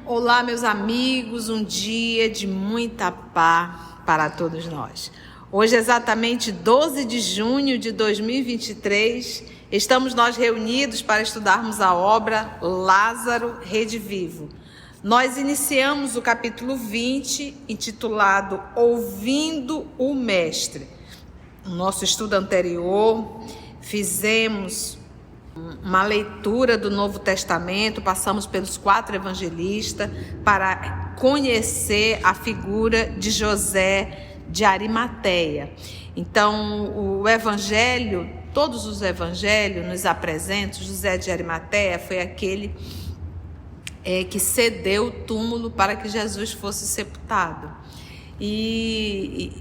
Olá, meus amigos, um dia de muita paz para todos nós. Hoje, exatamente 12 de junho de 2023, estamos nós reunidos para estudarmos a obra Lázaro Redivivo. Nós iniciamos o capítulo 20, intitulado Ouvindo o Mestre. No nosso estudo anterior, fizemos uma leitura do Novo Testamento, passamos pelos 4 evangelistas para conhecer a figura de José de Arimateia. Então, o evangelho, todos os evangelhos nos apresentam, José de Arimateia foi aquele que cedeu o túmulo para que Jesus fosse sepultado. E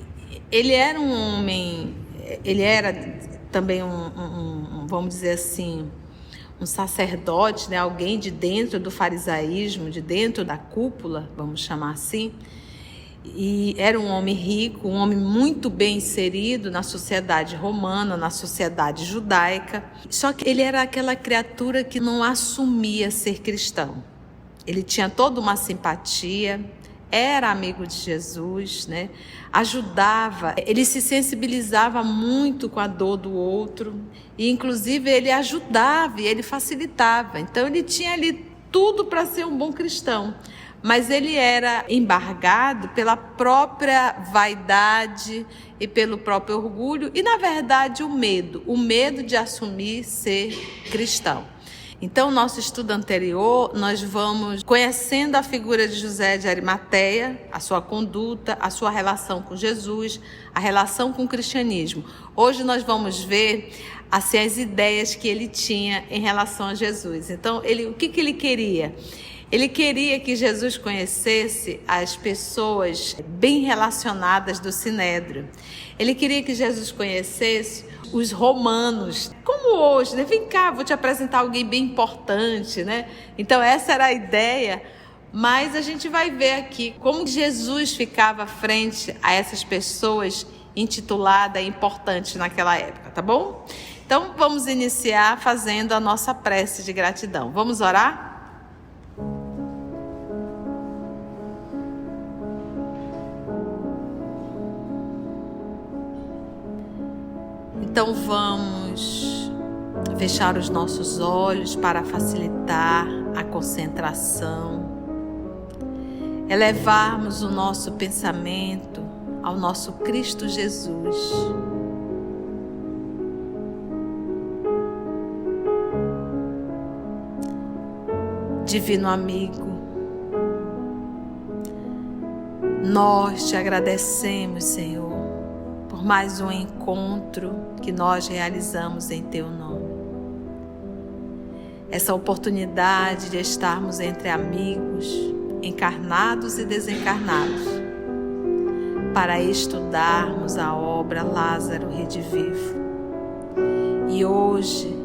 ele era um homem, ele era também vamos dizer assim, um sacerdote, né? Alguém de dentro do farisaísmo, de dentro da cúpula, vamos chamar assim. E era um homem rico, um homem muito bem inserido na sociedade romana, na sociedade judaica. Só que ele era aquela criatura que não assumia ser cristão. Ele tinha toda uma simpatia, era amigo de Jesus, né? Ajudava, ele se sensibilizava muito com a dor do outro e inclusive ele ajudava e ele facilitava. Então ele tinha ali tudo para ser um bom cristão, mas ele era embargado pela própria vaidade e pelo próprio orgulho e, na verdade, o medo de assumir ser cristão. Então, nosso estudo anterior, nós vamos conhecendo a figura de José de Arimateia, a sua conduta, a sua relação com Jesus, a relação com o cristianismo. Hoje nós vamos ver assim, as ideias que ele tinha em relação a Jesus. Então, o que ele queria? Ele queria que Jesus conhecesse as pessoas bem relacionadas do Sinédrio. Ele queria que Jesus conhecesse os romanos, como hoje, né? Vem cá, vou te apresentar alguém bem importante, né? Então essa era a ideia, mas a gente vai ver aqui como Jesus ficava frente a essas pessoas intituladas e importantes naquela época, tá bom? Então vamos iniciar fazendo a nossa prece de gratidão. Vamos orar? Então vamos fechar os nossos olhos para facilitar a concentração, elevarmos o nosso pensamento ao nosso Cristo Jesus. Divino amigo, nós te agradecemos, Senhor, por mais um encontro que nós realizamos em Teu nome. Essa oportunidade de estarmos entre amigos, encarnados e desencarnados, para estudarmos a obra Lázaro Redivivo. E hoje,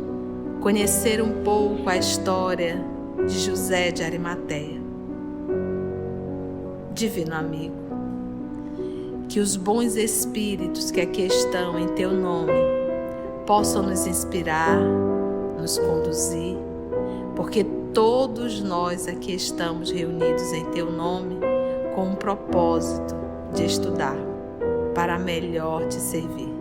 conhecer um pouco a história de José de Arimateia. Divino amigo, que os bons espíritos que aqui estão em Teu nome possam nos inspirar, nos conduzir, porque todos nós aqui estamos reunidos em Teu nome com um propósito de estudar para melhor Te servir.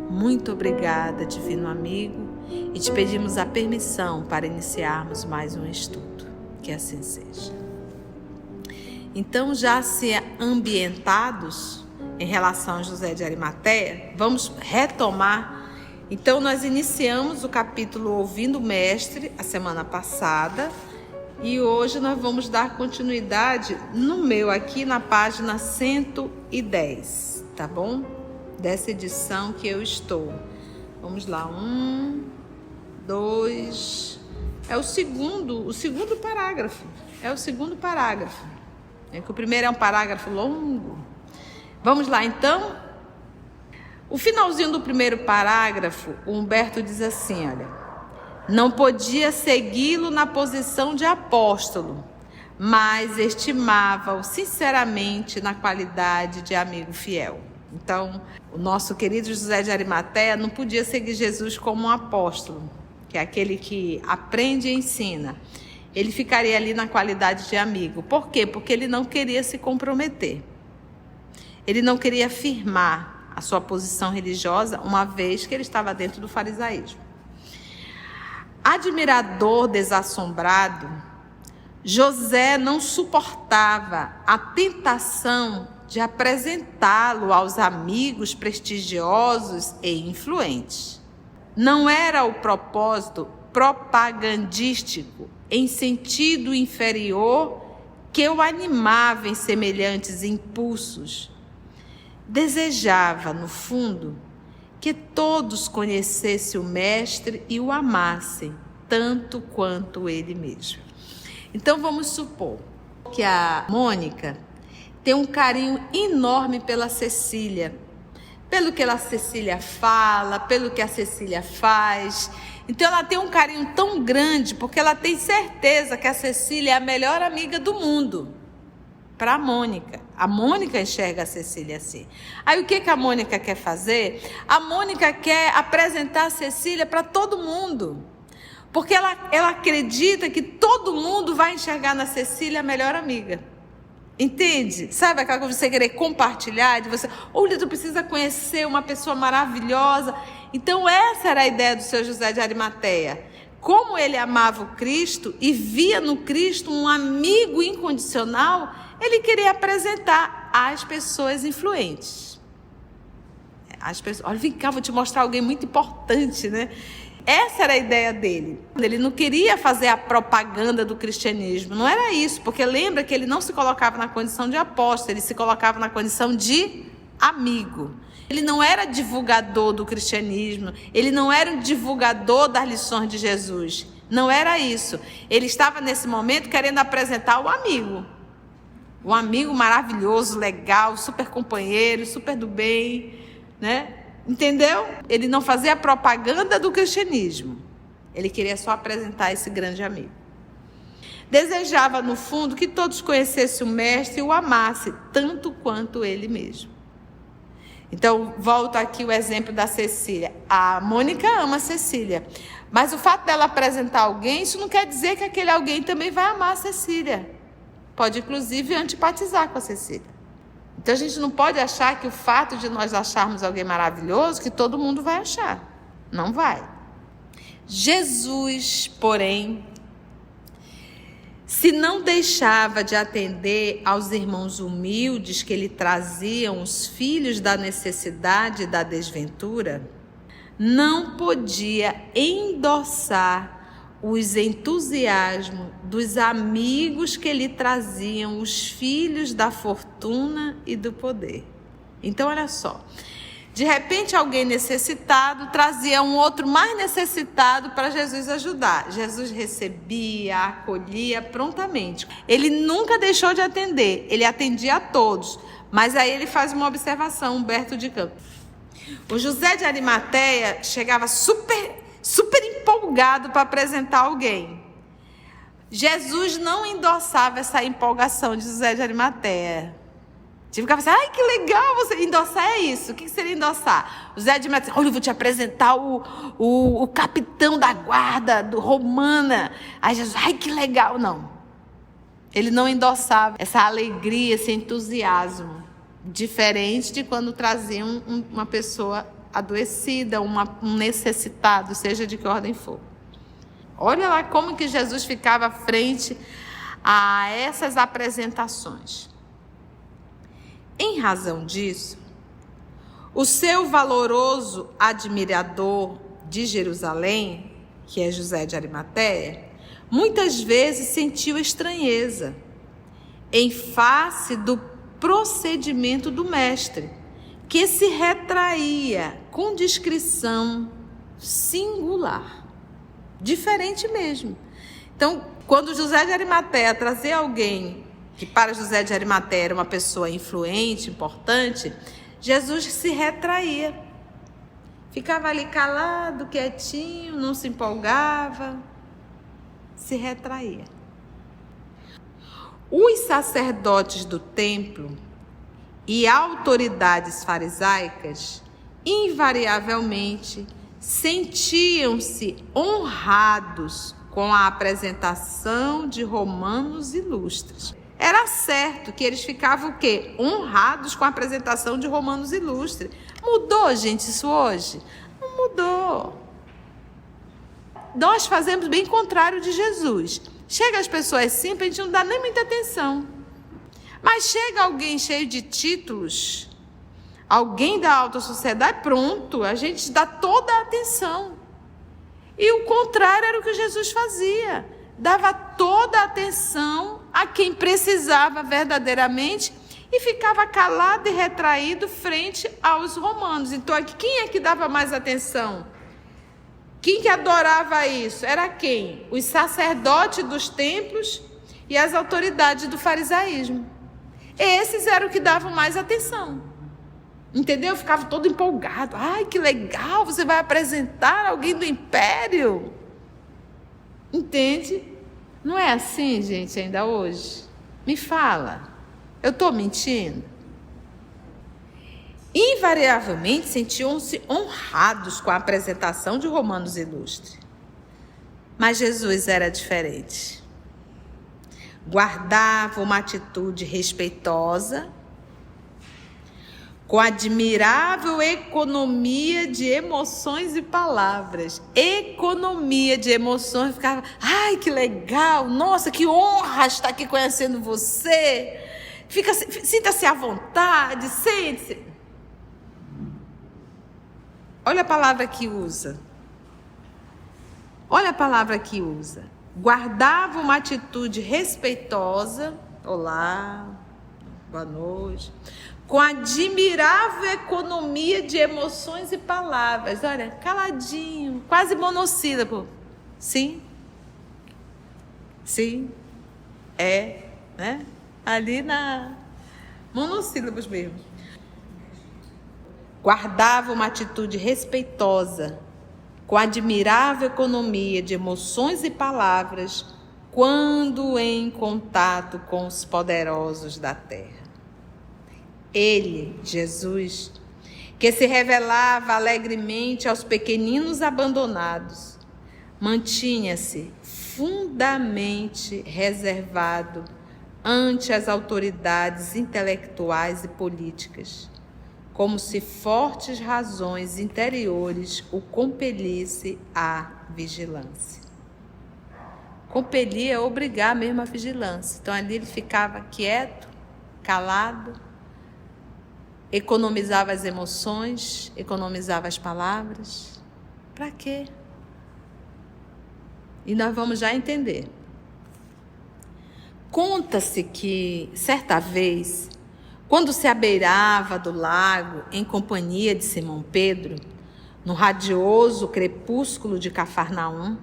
Muito obrigada, divino amigo, e te pedimos a permissão para iniciarmos mais um estudo. Que assim seja. Então, já se ambientados em relação a José de Arimateia, vamos retomar. Então, nós iniciamos o capítulo Ouvindo o Mestre a semana passada e hoje nós vamos dar continuidade no meu aqui na página 110, tá bom? Dessa edição que eu estou. Vamos lá, 1, 2, é o segundo parágrafo, é o segundo parágrafo. É que o primeiro é um parágrafo longo. Vamos lá, então. O finalzinho do primeiro parágrafo, o Humberto diz assim, olha: não podia segui-lo na posição de apóstolo, mas estimava-o sinceramente na qualidade de amigo fiel. Então, o nosso querido José de Arimateia não podia seguir Jesus como um apóstolo, que é aquele que aprende e ensina. ele ficaria ali na qualidade de amigo. Por quê? Porque ele não queria se comprometer. Ele não queria afirmar a sua posição religiosa, uma vez que ele estava dentro do farisaísmo. Admirador, desassombrado, José não suportava a tentação de apresentá-lo aos amigos prestigiosos e influentes. Não era o propósito propagandístico em sentido inferior que o animava em semelhantes impulsos. Desejava, no fundo, que todos conhecessem o Mestre e o amassem, tanto quanto ele mesmo. Então vamos supor que a Mônica tem um carinho enorme pela Cecília, pelo que a Cecília fala, pelo que a Cecília faz. Então ela tem um carinho tão grande, porque ela tem certeza que a Cecília é a melhor amiga do mundo para a Mônica. A Mônica enxerga a Cecília assim. Aí o que a Mônica quer fazer? A Mônica quer apresentar a Cecília para todo mundo, porque ela acredita que todo mundo vai enxergar na Cecília a melhor amiga. Entende? Sabe aquela coisa de você querer compartilhar, de você, olha, tu precisa conhecer uma pessoa maravilhosa. Então essa era a ideia do seu José de Arimateia. Como ele amava o Cristo e via no Cristo um amigo incondicional, ele queria apresentar às pessoas influentes. Olha, vem cá, vou te mostrar alguém muito importante, né? Essa era a ideia dele. Ele não queria fazer a propaganda do cristianismo, não era isso, porque lembra que ele não se colocava na condição de apóstolo, ele se colocava na condição de amigo. Ele não era divulgador do cristianismo, ele não era um divulgador das lições de Jesus, não era isso. Ele estava nesse momento querendo apresentar o amigo. Um amigo maravilhoso, legal, super companheiro, super do bem, né? Entendeu? Ele não fazia propaganda do cristianismo. Ele queria só apresentar esse grande amigo. Desejava, no fundo, que todos conhecessem o Mestre e o amassem, tanto quanto ele mesmo. Então, volto aqui o exemplo da Cecília. A Mônica ama a Cecília, mas o fato dela apresentar alguém, isso não quer dizer que aquele alguém também vai amar a Cecília. Pode, inclusive, antipatizar com a Cecília. Então, a gente não pode achar que o fato de nós acharmos alguém maravilhoso, que todo mundo vai achar. Não vai. Jesus, porém, se não deixava de atender aos irmãos humildes que lhe traziam os filhos da necessidade e da desventura, não podia endossar os entusiasmos dos amigos que lhe traziam os filhos da fortuna e do poder. Então, olha só. De repente, alguém necessitado trazia um outro mais necessitado para Jesus ajudar. Jesus recebia, acolhia prontamente. Ele nunca deixou de atender, ele atendia a todos. Mas aí ele faz uma observação, Humberto de Campos. O José de Arimateia chegava super empolgado para apresentar alguém. Jesus não endossava essa empolgação de José de Arimateia. Tipo, ficava assim, ai, que legal, você endossar é isso. O que seria endossar? José de Arimateia, olha, eu vou te apresentar o capitão da guarda romana. Aí Jesus, ai, que legal. Não. Ele não endossava essa alegria, esse entusiasmo. Diferente de quando traziam uma pessoa adoecida, um necessitado, seja de que ordem for. Olha lá como que Jesus ficava frente a essas apresentações. Em razão disso, o seu valoroso admirador de Jerusalém, que é José de Arimateia, muitas vezes sentiu estranheza em face do procedimento do mestre, que se retraía com discrição singular, diferente mesmo. Então, quando José de Arimateia trazia alguém que para José de Arimateia era uma pessoa influente, importante, Jesus se retraía, ficava ali calado, quietinho, não se empolgava, se retraía. Os sacerdotes do templo e autoridades farisaicas, invariavelmente, sentiam-se honrados com a apresentação de romanos ilustres. Era certo que eles ficavam o quê? Honrados com a apresentação de romanos ilustres. Mudou, gente, isso hoje? Não mudou. Nós fazemos bem contrário de Jesus. Chega as pessoas simples, a gente não dá nem muita atenção. Mas chega alguém cheio de títulos, alguém da alta sociedade, pronto, a gente dá toda a atenção. E o contrário era o que Jesus fazia. Dava toda a atenção a quem precisava verdadeiramente e ficava calado e retraído frente aos romanos. Então, aqui, quem é que dava mais atenção? Quem que adorava isso? Era quem? Os sacerdotes dos templos e as autoridades do farisaísmo. Esses eram o que davam mais atenção. Entendeu? Ficava todo empolgado. Ai, que legal, você vai apresentar alguém do império. Entende? Não é assim, gente, ainda hoje? Me fala. Eu estou mentindo? Invariavelmente sentiam-se honrados com a apresentação de romanos ilustres. Mas Jesus era diferente. Guardava uma atitude respeitosa, com admirável economia de emoções e palavras. Economia de emoções, ficava, ai, que legal, nossa, que honra estar aqui conhecendo você. Sinta-se à vontade, sente-se. Olha a palavra que usa. Olha a palavra que usa. Guardava uma atitude respeitosa. Olá, boa noite. Com admirável economia de emoções e palavras. Olha, caladinho, quase monossílabo. Sim. Sim. É, né? Ali na monossílabos mesmo. Guardava uma atitude respeitosa, com admirável economia de emoções e palavras, quando em contato com os poderosos da terra. Ele, Jesus, que se revelava alegremente aos pequeninos abandonados, mantinha-se fundamente reservado ante as autoridades intelectuais e políticas, como se fortes razões interiores o compelisse à vigilância. Compelia, obrigar mesmo a vigilância. Então ali ele ficava quieto, calado, economizava as emoções, economizava as palavras. Para quê? E nós vamos já entender. Conta-se que, certa vez, quando se abeirava do lago em companhia de Simão Pedro, no radioso crepúsculo de Cafarnaum,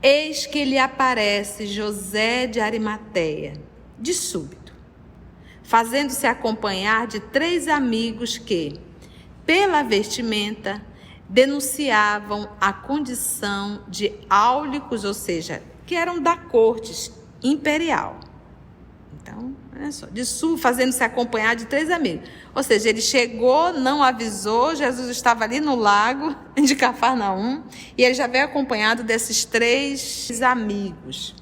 eis que lhe aparece José de Arimateia, de súbito, fazendo-se acompanhar de 3 amigos que, pela vestimenta, denunciavam a condição de áulicos, ou seja, que eram da corte imperial. Então, olha só, fazendo-se acompanhar de 3 amigos. Ou seja, ele chegou, não avisou, Jesus estava ali no lago de Cafarnaum, e ele já veio acompanhado desses 3 amigos.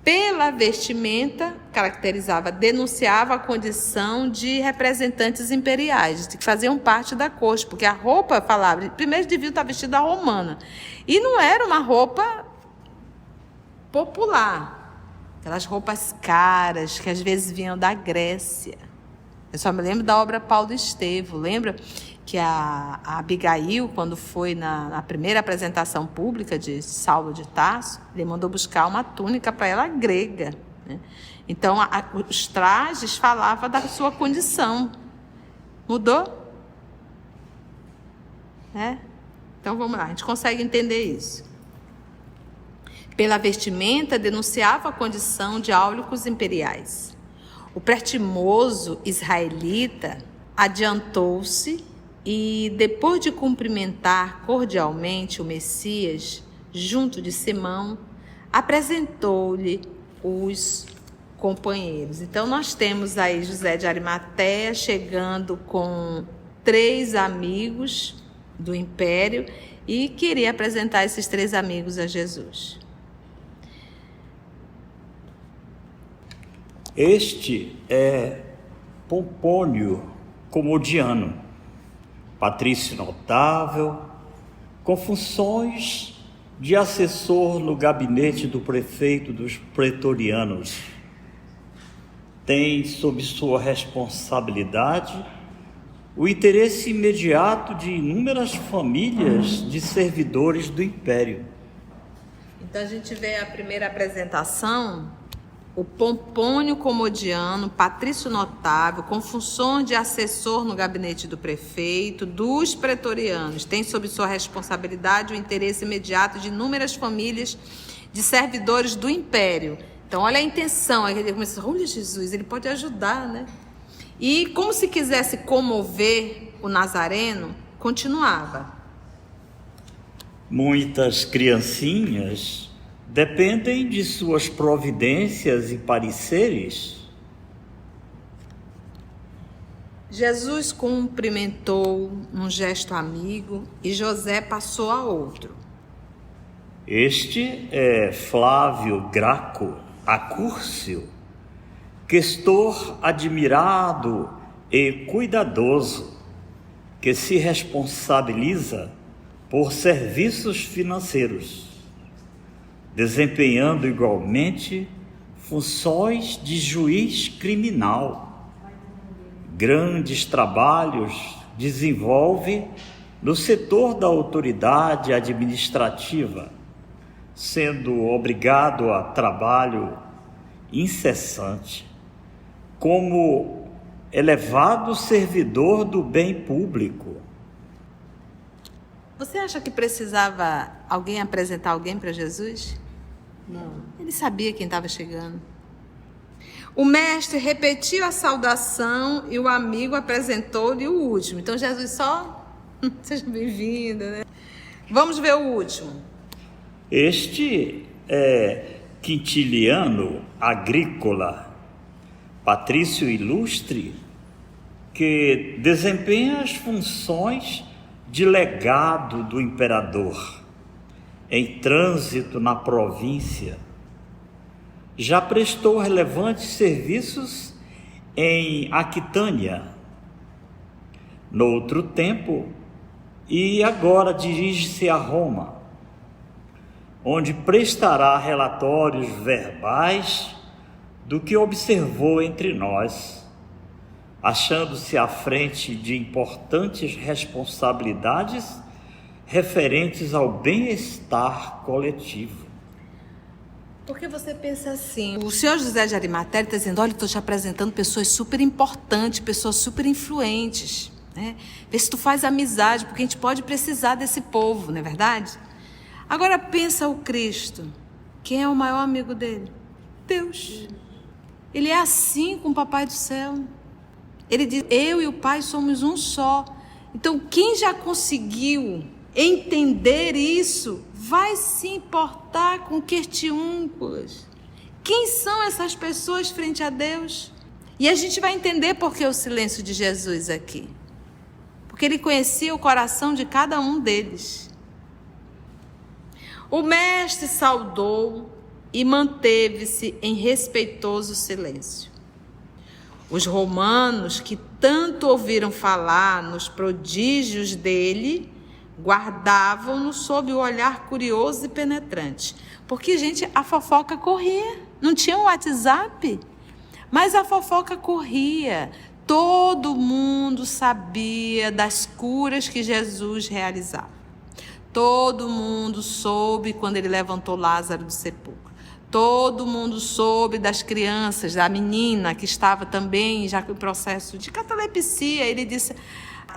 Pela vestimenta, denunciava a condição de representantes imperiais, que faziam parte da corte, porque a roupa falava, primeiro deviam estar vestidos à romana, e não era uma roupa popular, aquelas roupas caras que às vezes vinham da Grécia. Eu só me lembro da obra Paulo Estevo. Lembra que a Abigail, quando foi na primeira apresentação pública de Saulo de Tarso, ele mandou buscar uma túnica para ela grega, né? Então, os trajes falavam da sua condição. Mudou? Então, vamos lá, a gente consegue entender isso. Pela vestimenta, denunciava a condição de áulicos imperiais. O pretimoso israelita adiantou-se e, depois de cumprimentar cordialmente o Messias, junto de Simão, apresentou-lhe os companheiros. Então, nós temos aí José de Arimateia chegando com 3 amigos do império e queria apresentar esses 3 amigos a Jesus. Este é Pompônio Comodiano, patrício notável, com funções de assessor no gabinete do prefeito dos pretorianos. Tem sob sua responsabilidade o interesse imediato de inúmeras famílias de servidores do império. Então a gente vê a primeira apresentação, o Pompônio Comodiano, patrício notável, com funções de assessor no gabinete do prefeito, dos pretorianos. Tem sob sua responsabilidade o interesse imediato de inúmeras famílias de servidores do império. Então olha a intenção, aí ele começa, olha Jesus, ele pode ajudar, né? E como se quisesse comover o Nazareno, continuava. Muitas criancinhas dependem de suas providências e pareceres. Jesus cumprimentou um gesto amigo e José passou a outro. Este é Flávio Graco Acúrcio, questor admirado e cuidadoso, que se responsabiliza por serviços financeiros, desempenhando igualmente funções de juiz criminal. Grandes trabalhos desenvolve no setor da autoridade administrativa, sendo obrigado a trabalho incessante, como elevado servidor do bem público. Você acha que precisava alguém apresentar alguém para Jesus? Não. Ele sabia quem estava chegando. O mestre repetiu a saudação e o amigo apresentou-lhe o último. Então Jesus só, seja bem-vindo, né? Vamos ver o último. Este é Quintiliano Agrícola, patrício ilustre, que desempenha as funções de legado do imperador, em trânsito na província. Já prestou relevantes serviços em Aquitânia, noutro tempo, e agora dirige-se a Roma, onde prestará relatórios verbais do que observou entre nós, achando-se à frente de importantes responsabilidades referentes ao bem-estar coletivo. Por que você pensa assim? O senhor José de Arimateia está dizendo, olha, estou te apresentando pessoas super importantes, pessoas super influentes, né? Vê se tu faz amizade, porque a gente pode precisar desse povo, não é verdade? Agora pensa o Cristo. Quem é o maior amigo dele? Deus. Ele é assim com o Papai do Céu. Ele diz, eu e o Pai somos um só. Então, quem já conseguiu entender isso, vai se importar com questiúnculos. Quem são essas pessoas frente a Deus? E a gente vai entender por que o silêncio de Jesus aqui. Porque ele conhecia o coração de cada um deles. O mestre saudou e manteve-se em respeitoso silêncio. Os romanos, que tanto ouviram falar nos prodígios dele, guardavam-no sob o olhar curioso e penetrante. Porque, gente, a fofoca corria. Não tinha um WhatsApp, mas a fofoca corria. Todo mundo sabia das curas que Jesus realizava. Todo mundo soube quando ele levantou Lázaro do sepulcro. Todo mundo soube das crianças, da menina que estava também já com o processo de catalepsia. Ele disse,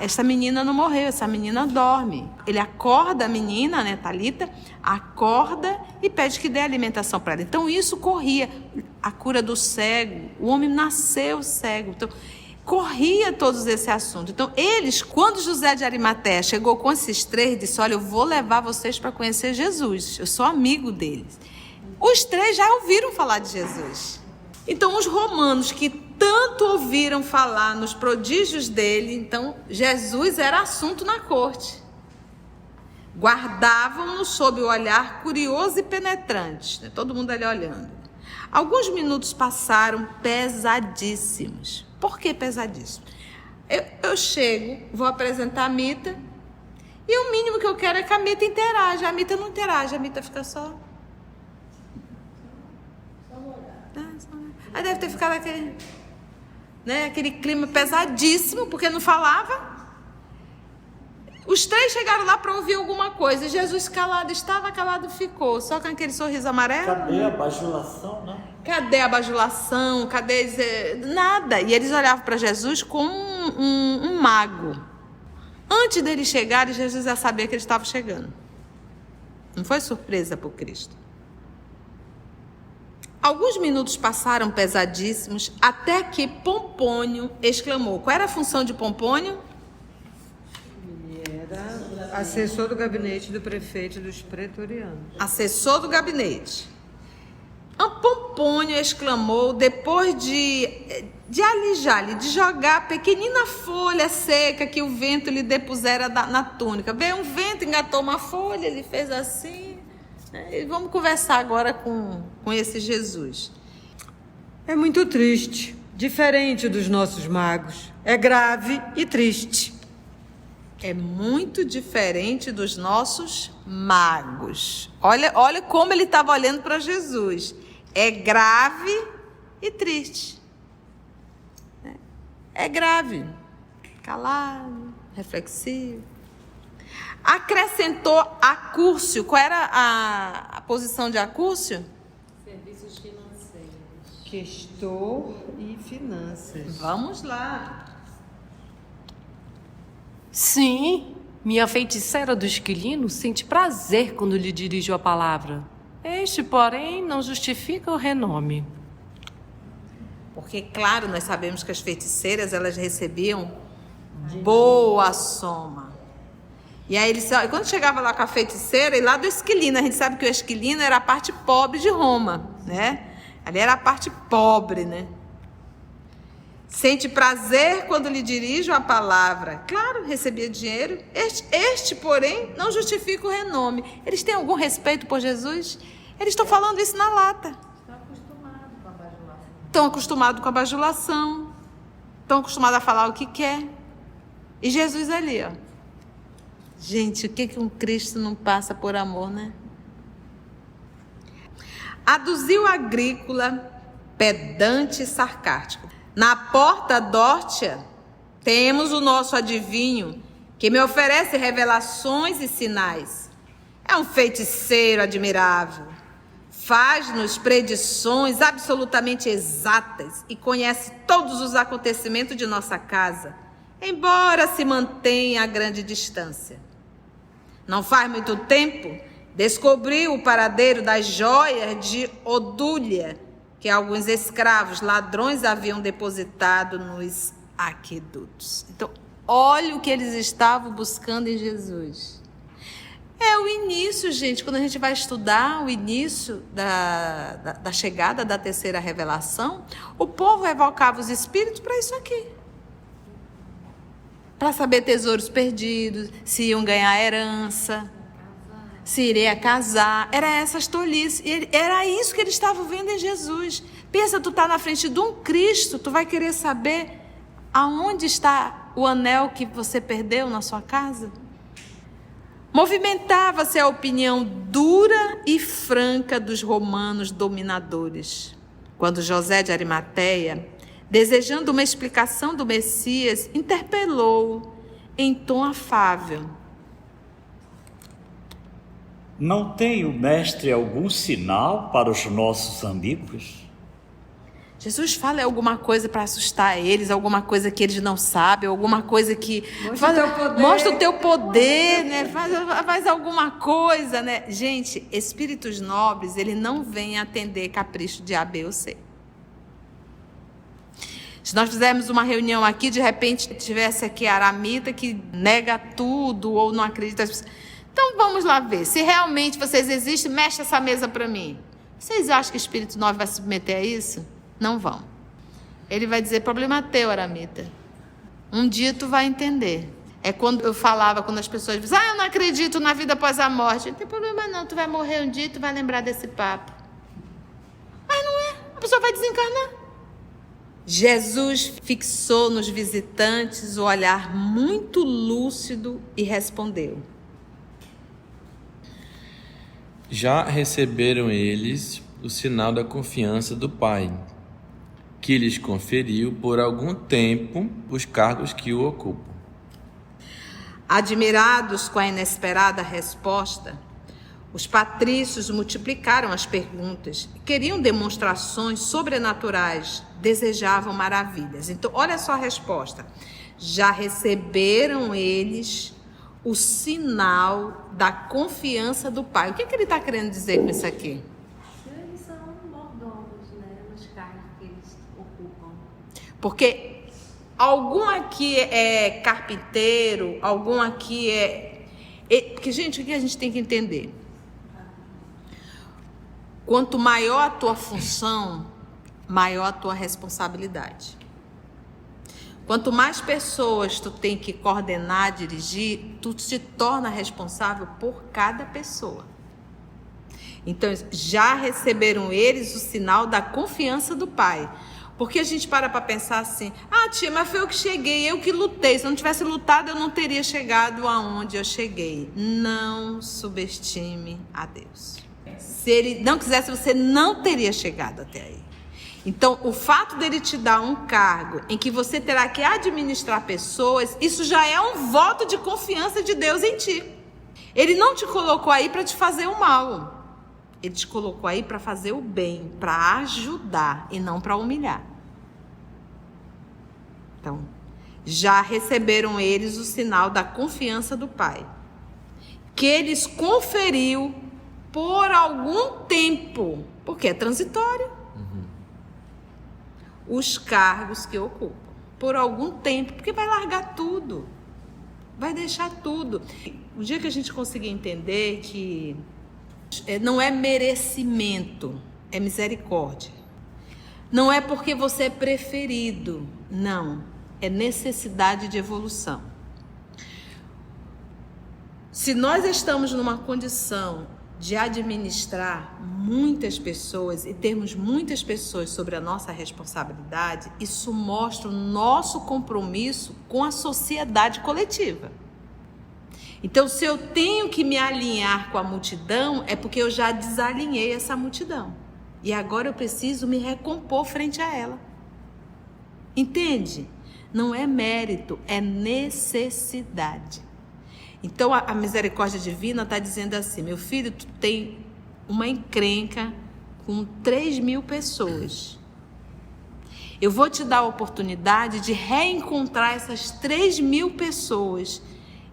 essa menina não morreu, essa menina dorme. Ele acorda a menina, né, Talita, acorda e pede que dê alimentação para ela. Então isso corria. A cura do cego, o homem nasceu cego. Então corria todos esse assunto. Então eles, quando José de Arimateia chegou com esses três, disse, olha, eu vou levar vocês para conhecer Jesus, eu sou amigo deles. Os três já ouviram falar de Jesus. Então os romanos que tanto ouviram falar nos prodígios dele, então Jesus era assunto na corte. Guardavam-no sob o olhar curioso e penetrante, né? Todo mundo ali olhando. Alguns minutos passaram pesadíssimos. Por que pesadíssimos? Eu chego, vou apresentar a Mita, e o mínimo que eu quero é que a Mita interaja. A Mita não interage, a Mita fica só. Aí deve ter ficado aquele clima pesadíssimo, porque não falava. Os três chegaram lá para ouvir alguma coisa. Jesus calado estava, calado ficou. Só com aquele sorriso amarelo. Cadê a bajulação, né? Cadê a bajulação? Cadê nada? E eles olhavam para Jesus como um mago. Antes deles chegarem, Jesus já sabia que eles estavam chegando. Não foi surpresa para o Cristo. Alguns minutos passaram pesadíssimos, até que Pompônio exclamou. Qual era a função de Pompônio? Ele era assessor do gabinete do prefeito dos pretorianos. Assessor do gabinete. Pompônio exclamou, depois de alijar-lhe, de jogar a pequenina folha seca que o vento lhe depusera na túnica. Veio um vento, engatou uma folha, ele fez assim. E vamos conversar agora com esse Jesus. É muito triste, diferente dos nossos magos. É grave e triste. É muito diferente dos nossos magos. Olha como ele estava olhando para Jesus. É grave e triste. É grave, calado, reflexivo. Acrescentou Acúrcio. Qual era a posição de Acúrcio? Serviços financeiros. Questor e finanças. Vamos lá. Sim, minha feiticeira do esquilino sente prazer quando lhe dirijo a palavra. Este, porém, não justifica o renome. Porque, claro, nós sabemos que as feiticeiras, elas recebiam boa soma. E aí, quando chegava lá com a feiticeira, e lá do esquilino, a gente sabe que o esquilino era a parte pobre de Roma, né? Ali era a parte pobre, né? Sente prazer quando lhe dirijo a palavra. Claro, recebia dinheiro. Este, porém, não justifica o renome. Eles têm algum respeito por Jesus? Eles estão falando isso na lata. Estão acostumados com a bajulação. Estão acostumados a falar o que quer. E Jesus ali, ó. Gente, o que um Cristo não passa por amor, né? Aduziu Agrícola, pedante e sarcástico. Na porta dórtia, temos o nosso adivinho, que me oferece revelações e sinais. É um feiticeiro admirável. Faz-nos predições absolutamente exatas e conhece todos os acontecimentos de nossa casa, embora se mantenha a grande distância. Não faz muito tempo, descobriu o paradeiro das joias de Odúlia, que alguns escravos, ladrões, haviam depositado nos aquedutos. Então, olha o que eles estavam buscando em Jesus. É o início, gente, quando a gente vai estudar o início da chegada da terceira revelação, o povo evocava os espíritos para isso aqui. Para saber tesouros perdidos, se iam ganhar herança, se iria casar. Era essas tolices. Era isso que eles estavam vendo em Jesus. Pensa, tu está na frente de um Cristo, tu vai querer saber aonde está o anel que você perdeu na sua casa? Movimentava-se a opinião dura e franca dos romanos dominadores. Quando José de Arimateia, desejando uma explicação do Messias, interpelou em tom afável: Não tem o mestre algum sinal para os nossos amigos? Jesus fala alguma coisa para assustar eles, alguma coisa que eles não sabem, alguma coisa que... Mostra o teu poder, né? Faz alguma coisa, né? Gente, espíritos nobres, ele não vem atender capricho de A, B ou C. Se nós fizermos uma reunião aqui, de repente tivesse aqui a Aramita que nega tudo ou não acredita. Então vamos lá ver. Se realmente vocês existem, mexe essa mesa para mim. Vocês acham que o espírito nobre vai se submeter a isso? Não vão. Ele vai dizer: problema teu, Aramita. Um dia tu vai entender. É quando eu falava, quando as pessoas dizem: eu não acredito na vida após a morte. Não tem problema não, tu vai morrer um dia e tu vai lembrar desse papo. Mas não pessoa vai desencarnar. Jesus fixou nos visitantes o olhar muito lúcido e respondeu: já receberam eles o sinal da confiança do Pai, que lhes conferiu por algum tempo os cargos que o ocupam. Admirados com a inesperada resposta, os patrícios multiplicaram as perguntas, queriam demonstrações sobrenaturais, desejavam maravilhas. Então, olha só a resposta. Já receberam eles o sinal da confiança do Pai. O que ele está querendo dizer com isso aqui? Eles são mordomos, né, nos cargos que eles ocupam. Porque algum aqui é carpinteiro, algum aqui Porque, gente, o que a gente tem que entender? Quanto maior a tua função, maior a tua responsabilidade. Quanto mais pessoas tu tem que coordenar, dirigir, tu te torna responsável por cada pessoa. Então, já receberam eles o sinal da confiança do Pai. Porque a gente para pensar assim: ah, tia, mas foi eu que cheguei, eu que lutei. Se eu não tivesse lutado, eu não teria chegado aonde eu cheguei. Não subestime a Deus. Se ele não quisesse, você não teria chegado até aí. Então, o fato dele te dar um cargo em que você terá que administrar pessoas, isso já é um voto de confiança de Deus em ti. Ele não te colocou aí para te fazer o mal. Ele te colocou aí para fazer o bem, para ajudar e não para humilhar. Então, já receberam eles o sinal da confiança do Pai, que eles conferiu por algum tempo, porque é transitório. Os cargos que ocupam, por algum tempo, porque vai largar tudo, vai deixar tudo. O dia que a gente conseguir entender que não é merecimento, é misericórdia. Não é porque você é preferido, não, é necessidade de evolução. Se nós estamos numa condição de administrar muitas pessoas e termos muitas pessoas sobre a nossa responsabilidade, isso mostra o nosso compromisso com a sociedade coletiva. Então, se eu tenho que me alinhar com a multidão, é porque eu já desalinhei essa multidão. E agora eu preciso me recompor frente a ela. Entende? Não é mérito, é necessidade. Então, a misericórdia divina está dizendo assim: meu filho, tu tem uma encrenca com 3.000 pessoas. Eu vou te dar a oportunidade de reencontrar essas 3.000 pessoas.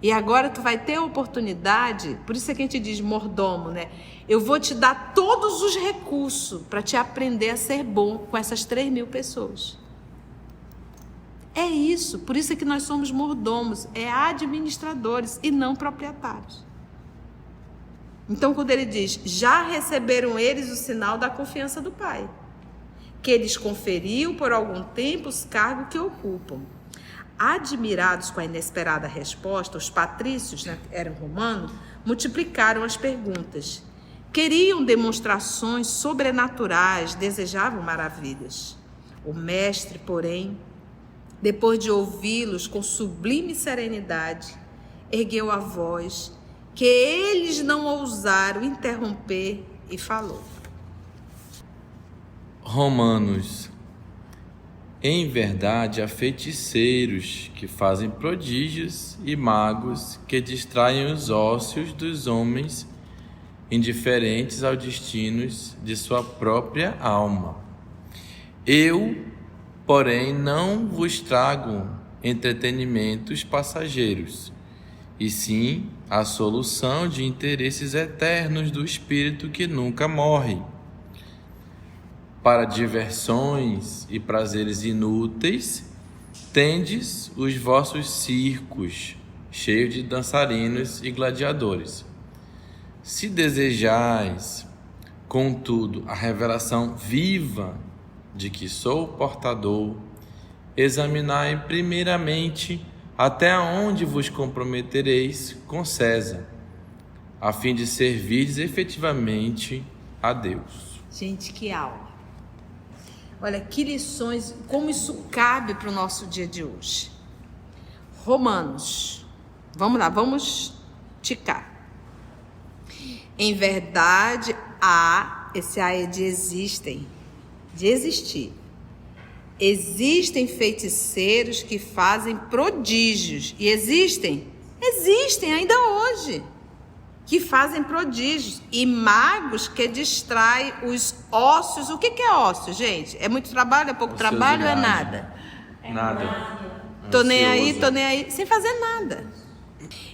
E agora tu vai ter a oportunidade, por isso é que a gente diz mordomo, né? Eu vou te dar todos os recursos para te aprender a ser bom com essas 3.000 pessoas. É isso, por isso é que nós somos mordomos, é administradores e não proprietários. Então, quando ele diz, já receberam eles o sinal da confiança do Pai, que eles conferiu por algum tempo os cargos que ocupam. Admirados com a inesperada resposta, os patrícios, né, eram romanos, multiplicaram as perguntas. Queriam demonstrações sobrenaturais, desejavam maravilhas. O mestre, porém, depois de ouvi-los com sublime serenidade, ergueu a voz, que eles não ousaram interromper, e falou: Romanos, em verdade há feiticeiros que fazem prodígios e magos que distraem os ósseos dos homens indiferentes aos destinos de sua própria alma. Eu, porém, não vos trago entretenimentos passageiros, e sim a solução de interesses eternos do espírito que nunca morre. Para diversões e prazeres inúteis, tendes os vossos circos, cheios de dançarinos e gladiadores. Se desejais, contudo, a revelação viva de que sou portador, examinai primeiramente até onde vos comprometereis com César, a fim de servirdes efetivamente a Deus. Gente, que aula! Olha que lições, como isso cabe para o nosso dia de hoje. Romanos, vamos lá, vamos ticar. Em verdade, esse A é de existem, de existir. Existem feiticeiros que fazem prodígios. E existem ainda hoje, que fazem prodígios. E magos que distraem os ósseos. O que é ósseo, gente? É muito trabalho, é pouco trabalho ou é nada? Nada. Tô nem aí, sem fazer nada.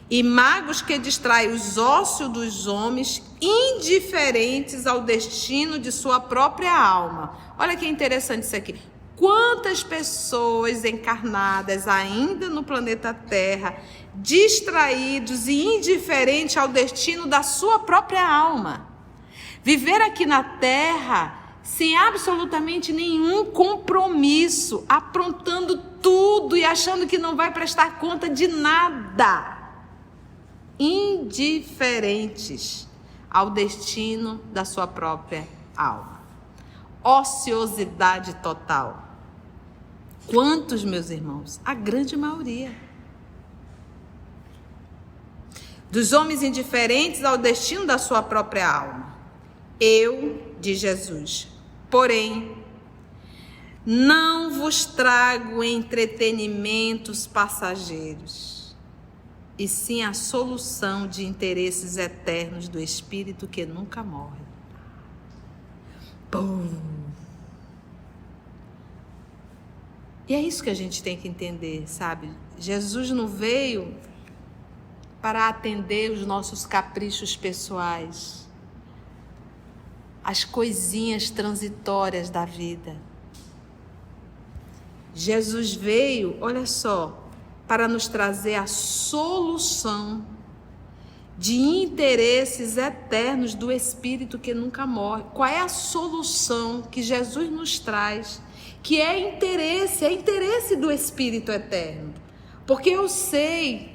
E magos que distraem os ósseos dos homens, indiferentes ao destino de sua própria alma. Olha que interessante isso aqui. Quantas pessoas encarnadas ainda no planeta Terra, distraídos e indiferentes ao destino da sua própria alma. Viver aqui na Terra sem absolutamente nenhum compromisso, aprontando tudo e achando que não vai prestar conta de nada. Indiferentes ao destino da sua própria alma. Ociosidade total. Quantos, meus irmãos? A grande maioria. Dos homens indiferentes ao destino da sua própria alma. Eu, diz Jesus, porém, não vos trago entretenimentos passageiros, e sim a solução de interesses eternos do Espírito que nunca morre. Pum! E é isso que a gente tem que entender, sabe? Jesus não veio para atender os nossos caprichos pessoais, as coisinhas transitórias da vida. Jesus veio, olha só, para nos trazer a solução de interesses eternos do Espírito que nunca morre. Qual é a solução que Jesus nos traz? Que é interesse do Espírito eterno. Porque eu sei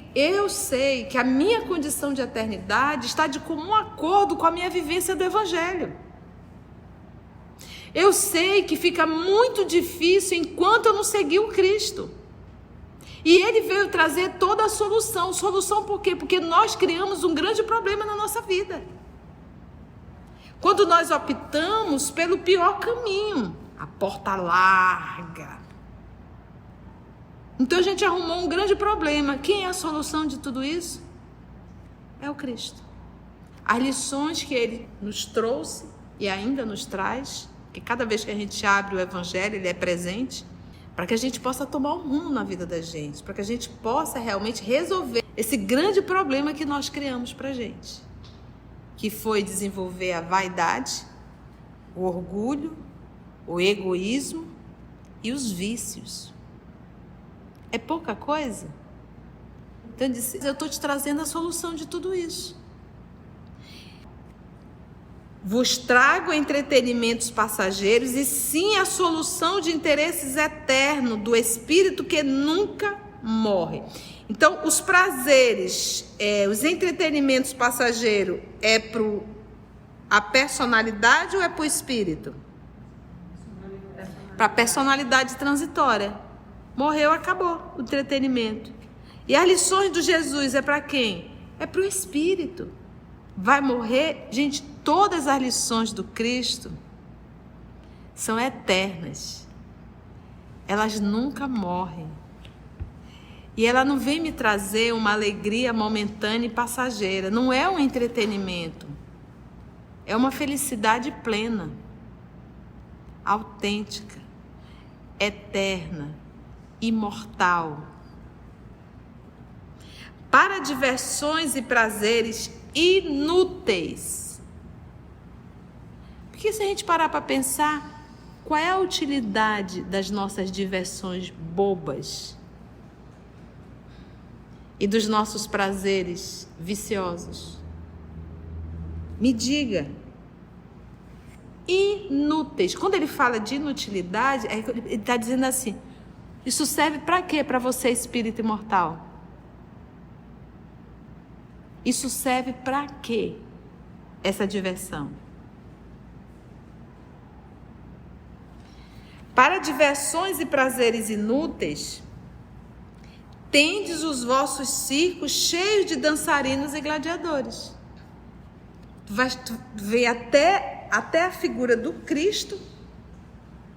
que a minha condição de eternidade está de comum acordo com a minha vivência do Evangelho. Eu sei que fica muito difícil enquanto eu não seguir o Cristo. E Ele veio trazer toda a solução. Solução por quê? Porque nós criamos um grande problema na nossa vida. Quando nós optamos pelo pior caminho, a porta larga. Então a gente arrumou um grande problema. Quem é a solução de tudo isso? É o Cristo. As lições que Ele nos trouxe e ainda nos traz, que cada vez que a gente abre o Evangelho, Ele é presente, para que a gente possa tomar um rumo na vida da gente, para que a gente possa realmente resolver esse grande problema que nós criamos para a gente, que foi desenvolver a vaidade, o orgulho, o egoísmo e os vícios. É pouca coisa? Então ele disse, eu estou te trazendo a solução de tudo isso. Vos trago entretenimentos passageiros e sim a solução de interesses eternos do Espírito que nunca morre. Então, os prazeres, os entretenimentos passageiros é para a personalidade ou é para o Espírito? Para a personalidade transitória. Morreu, acabou o entretenimento. E as lições do Jesus é para quem? É para o Espírito. Vai morrer, gente, todas as lições do Cristo são eternas. Elas nunca morrem. E ela não vem me trazer uma alegria momentânea e passageira. Não é um entretenimento. É uma felicidade plena, autêntica, eterna, imortal. Para diversões e prazeres inúteis. Porque se a gente parar para pensar, qual é a utilidade das nossas diversões bobas e dos nossos prazeres viciosos? Me diga. Inúteis. Quando ele fala de inutilidade, ele está dizendo assim, isso serve para quê? Para você, espírito imortal? Isso serve para quê? Essa diversão? Para diversões e prazeres inúteis, tendes os vossos circos cheios de dançarinos e gladiadores. Tu vê até a figura do Cristo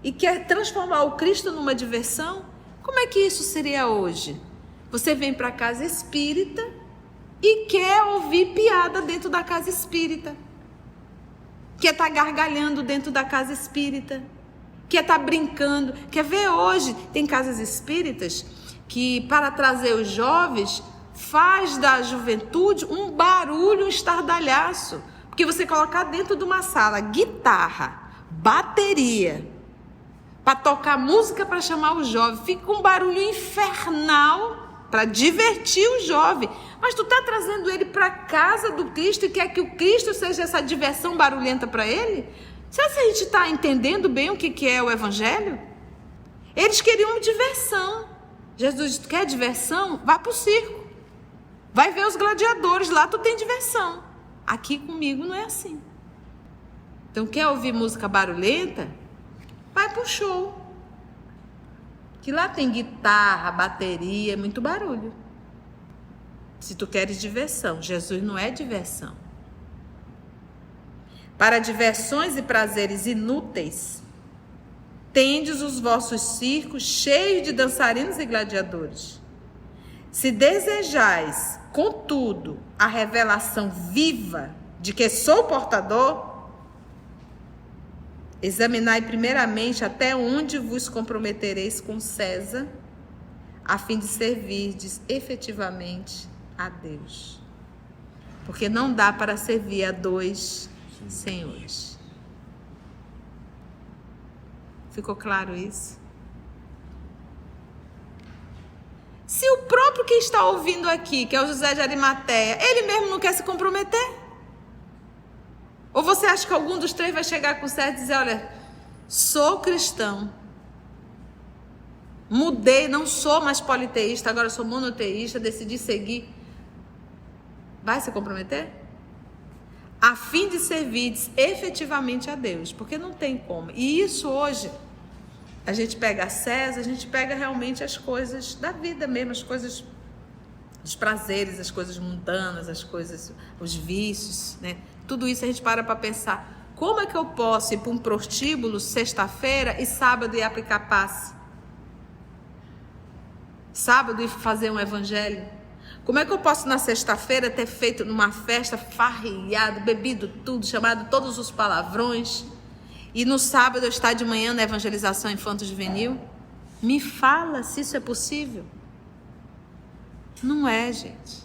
e quer transformar o Cristo numa diversão? Como é que isso seria hoje? Você vem para a casa espírita e quer ouvir piada dentro da casa espírita. Quer estar gargalhando dentro da casa espírita. Quer estar brincando. Quer ver hoje? Tem casas espíritas que, para trazer os jovens, faz da juventude um barulho, um estardalhaço. Porque você colocar dentro de uma sala guitarra, bateria, para tocar música para chamar o jovem, fica um barulho infernal para divertir o jovem. Mas tu está trazendo ele para a casa do Cristo e quer que o Cristo seja essa diversão barulhenta para ele? Será que a gente está entendendo bem o que é o Evangelho? Eles queriam diversão. Jesus disse: quer diversão? Vá para o circo. Vai ver os gladiadores, lá tu tem diversão. Aqui comigo não é assim. Então quer ouvir música barulhenta? Vai para o show. Que lá tem guitarra, bateria, muito barulho. Se tu queres diversão, Jesus não é diversão. Para diversões e prazeres inúteis, tendes os vossos circos cheios de dançarinos e gladiadores. Se desejais, contudo, a revelação viva de que sou portador, examinai primeiramente até onde vos comprometereis com César, a fim de servirdes efetivamente a Deus. Porque não dá para servir a dois senhores. Ficou claro isso? Se o próprio que está ouvindo aqui, que é o José de Arimateia, ele mesmo não quer se comprometer? Ou você acha que algum dos três vai chegar com César e dizer: olha, sou cristão, mudei, não sou mais politeísta, agora sou monoteísta, decidi seguir. Vai se comprometer? A fim de servir efetivamente a Deus, porque não tem como. E isso hoje, a gente pega César, a gente pega realmente as coisas da vida mesmo, as coisas dos prazeres, as coisas mundanas, as coisas, os vícios, né? Tudo isso a gente para pensar: como é que eu posso ir para um prostíbulo sexta-feira e sábado ir aplicar passe? Sábado ir fazer um evangelho? Como é que eu posso na sexta-feira ter feito numa festa, farreado, bebido tudo, chamado todos os palavrões, e no sábado eu estar de manhã na evangelização infanto-juvenil? Me fala se isso é possível. Não é, gente.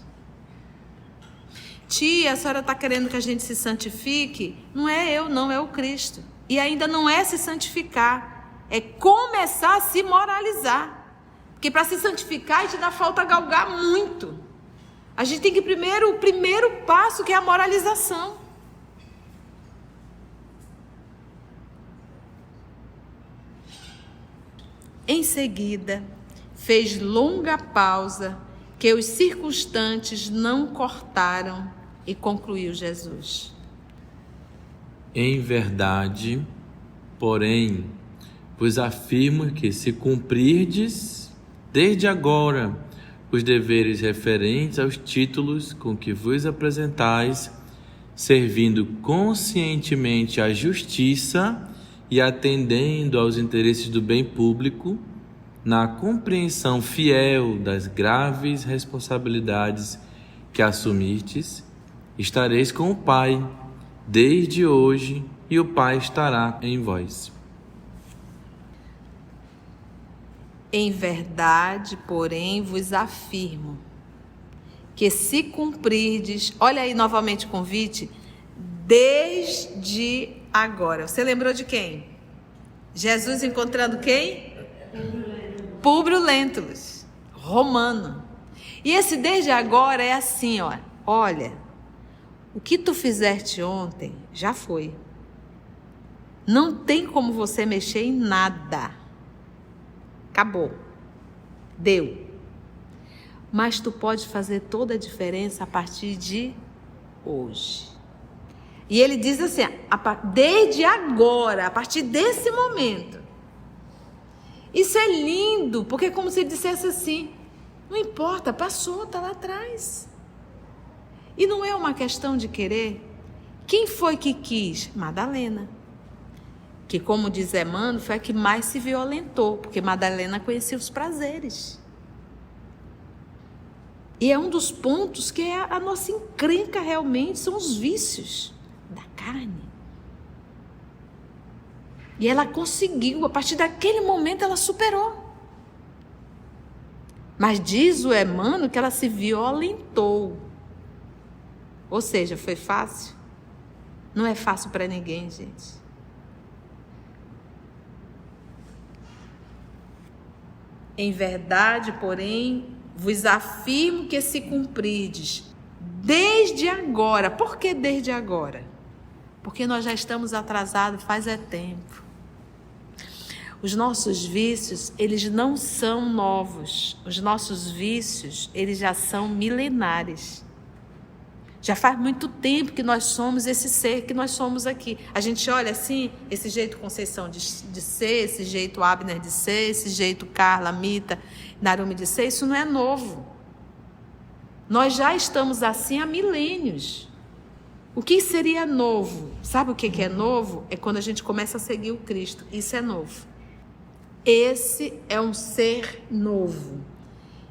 Tia, a senhora está querendo que a gente se santifique? Não é eu, não, é o Cristo. E ainda não é se santificar, é começar a se moralizar. Porque para se santificar, a gente dá falta galgar muito. A gente tem que o primeiro passo, que é a moralização. Em seguida, fez longa pausa, que os circunstantes não cortaram, e concluiu Jesus: Em verdade, porém, vos afirmo que se cumprirdes desde agora os deveres referentes aos títulos com que vos apresentais, servindo conscientemente à justiça e atendendo aos interesses do bem público, na compreensão fiel das graves responsabilidades que assumistes, estareis com o Pai desde hoje, e o Pai estará em vós. Em verdade, porém, vos afirmo que se cumprirdes, olha aí novamente o convite, desde agora. Você lembrou de quem? Jesus encontrando quem? Públio Lentulus, romano. E esse desde agora é assim, ó. Olha, o que tu fizeste ontem já foi. Não tem como você mexer em nada. Acabou. Deu. Mas tu pode fazer toda a diferença a partir de hoje. E ele diz assim, desde agora, a partir desse momento, Isso é lindo, porque é como se ele dissesse assim: não importa, passou, está lá atrás. E não é uma questão de querer. Quem foi que quis? Madalena. Que, como diz Emmanuel, foi a que mais se violentou, porque Madalena conhecia os prazeres. E é um dos pontos que é a nossa encrenca realmente, são os vícios da carne. E ela conseguiu, a partir daquele momento ela superou. Mas diz o Emmanuel que ela se violentou. Ou seja, foi fácil? Não é fácil para ninguém, gente. Em verdade, porém, vos afirmo que se cumprirdes desde agora. Por que desde agora? Porque nós já estamos atrasados faz tempo. Os nossos vícios, eles não são novos. Os nossos vícios, eles já são milenares. Já faz muito tempo que nós somos esse ser que nós somos aqui. A gente olha assim, esse jeito Conceição de ser, esse jeito Abner de ser, esse jeito Carla, Mita, Narumi de ser, isso não é novo. Nós já estamos assim há milênios. O que seria novo? Sabe o que é novo? É quando a gente começa a seguir o Cristo. Isso é novo. Esse é um ser novo.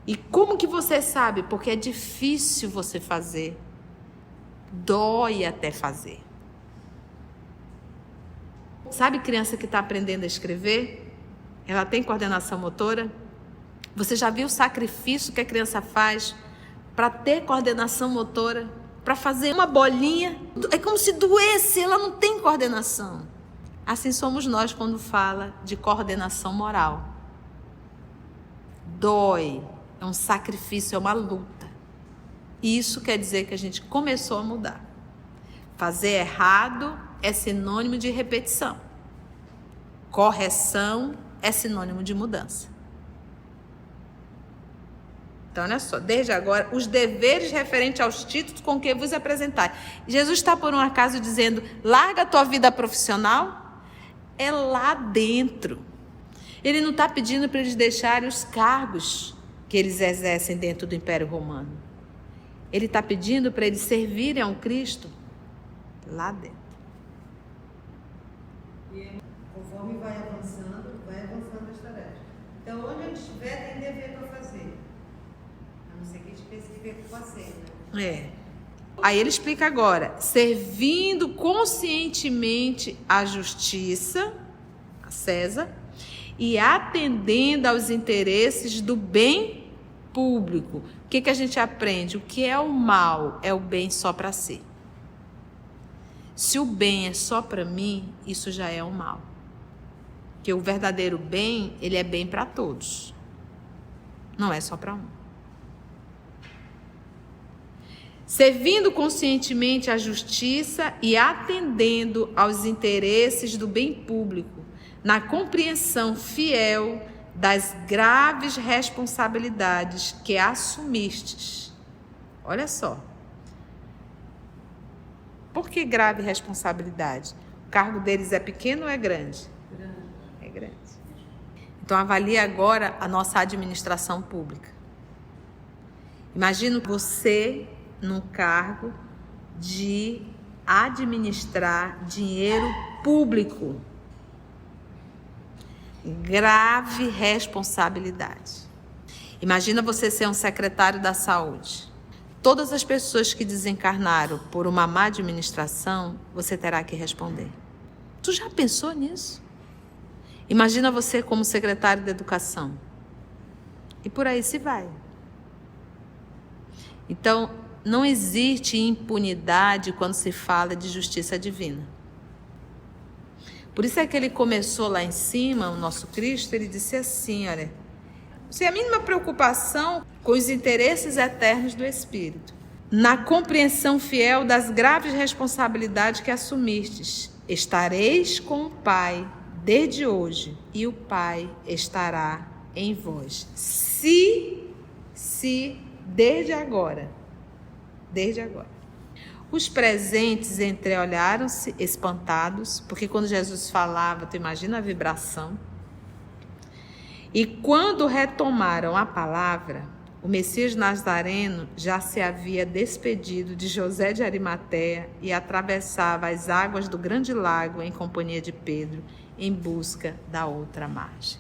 E como que você sabe? Porque é difícil você fazer. Dói até fazer. Sabe criança que está aprendendo a escrever? Ela tem coordenação motora? Você já viu o sacrifício que a criança faz para ter coordenação motora? Para fazer uma bolinha? É como se doesse, ela não tem coordenação. Assim somos nós quando fala de coordenação moral. Dói, é um sacrifício, é uma luta. Isso quer dizer que a gente começou a mudar. Fazer errado é sinônimo de repetição. Correção é sinônimo de mudança. Então, olha só, desde agora, os deveres referentes aos títulos com que vos apresentai. Jesus está, por um acaso, dizendo: larga a tua vida profissional, é lá dentro. Ele não está pedindo para eles deixarem os cargos que eles exercem dentro do Império Romano. Ele está pedindo para eles servirem ao Cristo lá dentro. E conforme vai avançando as tarefas. Então, onde ele estiver, tem dever para fazer. A não ser que a gente pense que dever para fazer, né? Aí ele explica agora: servindo conscientemente à justiça, a César, e atendendo aos interesses do bem público. O que a gente aprende? O que é o mal é o bem só para si. Se o bem é só para mim, isso já é o mal. Porque o verdadeiro bem, ele é bem para todos. Não é só para um. Servindo conscientemente à justiça e atendendo aos interesses do bem público, na compreensão fiel das graves responsabilidades que assumistes. Olha só. Por que grave responsabilidade? O cargo deles é pequeno ou é grande? É grande. Então avalie agora a nossa administração pública. Imagina você num cargo de administrar dinheiro público. Grave responsabilidade. Imagina você ser um secretário da saúde. Todas as pessoas que desencarnaram por uma má administração, você terá que responder. Tu já pensou nisso? Imagina você como secretário da educação. E por aí se vai. Então, não existe impunidade quando se fala de justiça divina. Por isso é que ele começou lá em cima, o nosso Cristo, ele disse assim, olha, sem a mínima preocupação com os interesses eternos do Espírito, na compreensão fiel das graves responsabilidades que assumistes, estareis com o Pai desde hoje, e o Pai estará em vós. Se desde agora. Os presentes entreolharam-se espantados, porque quando Jesus falava, tu imagina a vibração. E quando retomaram a palavra, o Messias Nazareno já se havia despedido de José de Arimateia e atravessava as águas do grande lago em companhia de Pedro, em busca da outra margem.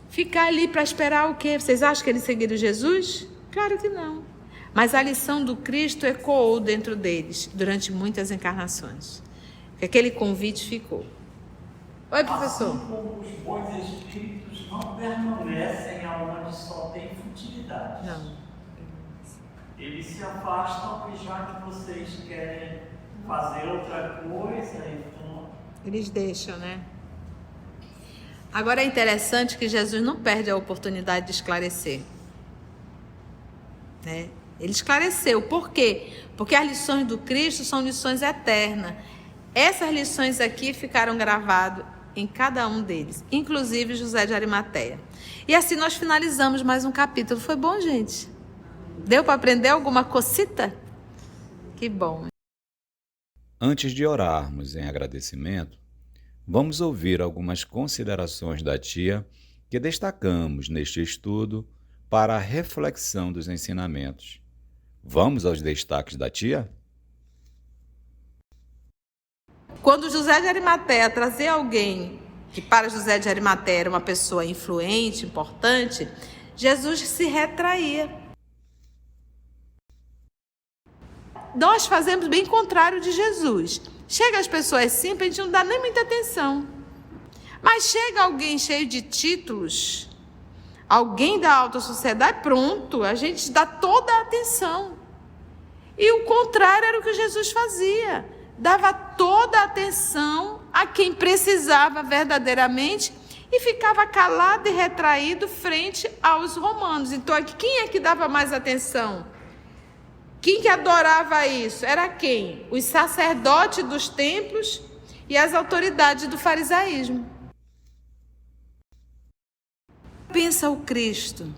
Ficar ali para esperar o quê? Vocês acham que eles seguiram Jesus? Claro que não. Mas a lição do Cristo ecoou dentro deles durante muitas encarnações. Aquele convite ficou. Oi, professor. Assim como os bons espíritos não permanecem aonde só tem futilidade. Não. Eles se afastam e já que vocês querem fazer outra coisa, então... Eles deixam, né? Agora é interessante que Jesus não perde a oportunidade de esclarecer. Né? Ele esclareceu. Por quê? Porque as lições do Cristo são lições eternas. Essas lições aqui ficaram gravadas em cada um deles, inclusive José de Arimateia. E assim nós finalizamos mais um capítulo. Foi bom, gente? Deu para aprender alguma cosita? Que bom. Antes de orarmos em agradecimento, vamos ouvir algumas considerações da tia que destacamos neste estudo para a reflexão dos ensinamentos. Vamos aos destaques da tia? Quando José de Arimateia trazia alguém que para José de Arimateia era uma pessoa influente, importante, Jesus se retraía. Nós fazemos bem contrário de Jesus. Chega as pessoas simples, a gente não dá nem muita atenção. Mas chega alguém cheio de títulos, alguém da alta sociedade, pronto, a gente dá toda a atenção. E o contrário era o que Jesus fazia. Dava toda a atenção a quem precisava verdadeiramente e ficava calado e retraído frente aos romanos. Então, aqui, quem é que dava mais atenção? Quem que adorava isso? Era quem? Os sacerdotes dos templos e as autoridades do farisaísmo. Pensa o Cristo.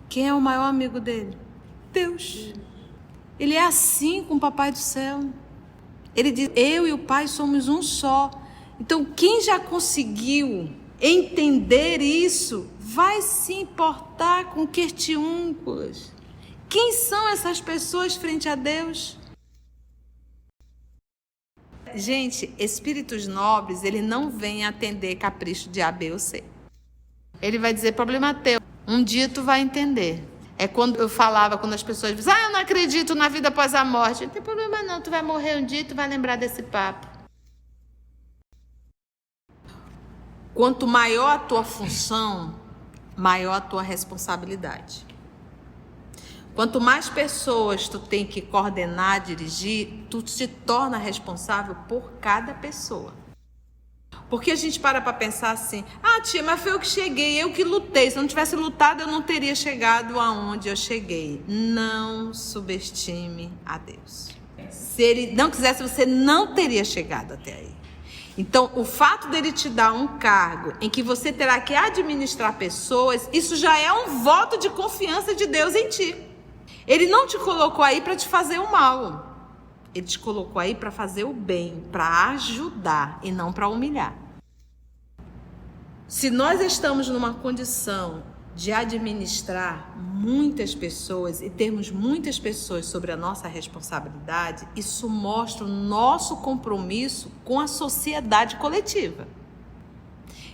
Quem é o maior amigo dele? Deus. Ele é assim com o Papai do Céu. Ele diz, eu e o Pai somos um só. Então, quem já conseguiu entender isso, vai se importar com questiúnculas. Quem são essas pessoas frente a Deus? Gente, espíritos nobres, ele não vem atender capricho de A, B ou C. Ele vai dizer, problema teu. Um dia tu vai entender. É quando eu falava, quando as pessoas dizem, eu não acredito na vida após a morte. Não tem problema não, tu vai morrer um dia e tu vai lembrar desse papo. Quanto maior a tua função, maior a tua responsabilidade. Quanto mais pessoas tu tem que coordenar, dirigir, tu te torna responsável por cada pessoa. Porque a gente para pensar assim, tia, mas foi eu que cheguei, eu que lutei. Se eu não tivesse lutado, eu não teria chegado aonde eu cheguei. Não subestime a Deus. Se ele não quisesse, você não teria chegado até aí. Então, o fato dele te dar um cargo em que você terá que administrar pessoas, isso já é um voto de confiança de Deus em ti. Ele não te colocou aí para te fazer o mal. Ele te colocou aí para fazer o bem, para ajudar e não para humilhar. Se nós estamos numa condição de administrar muitas pessoas e termos muitas pessoas sobre a nossa responsabilidade, isso mostra o nosso compromisso com a sociedade coletiva.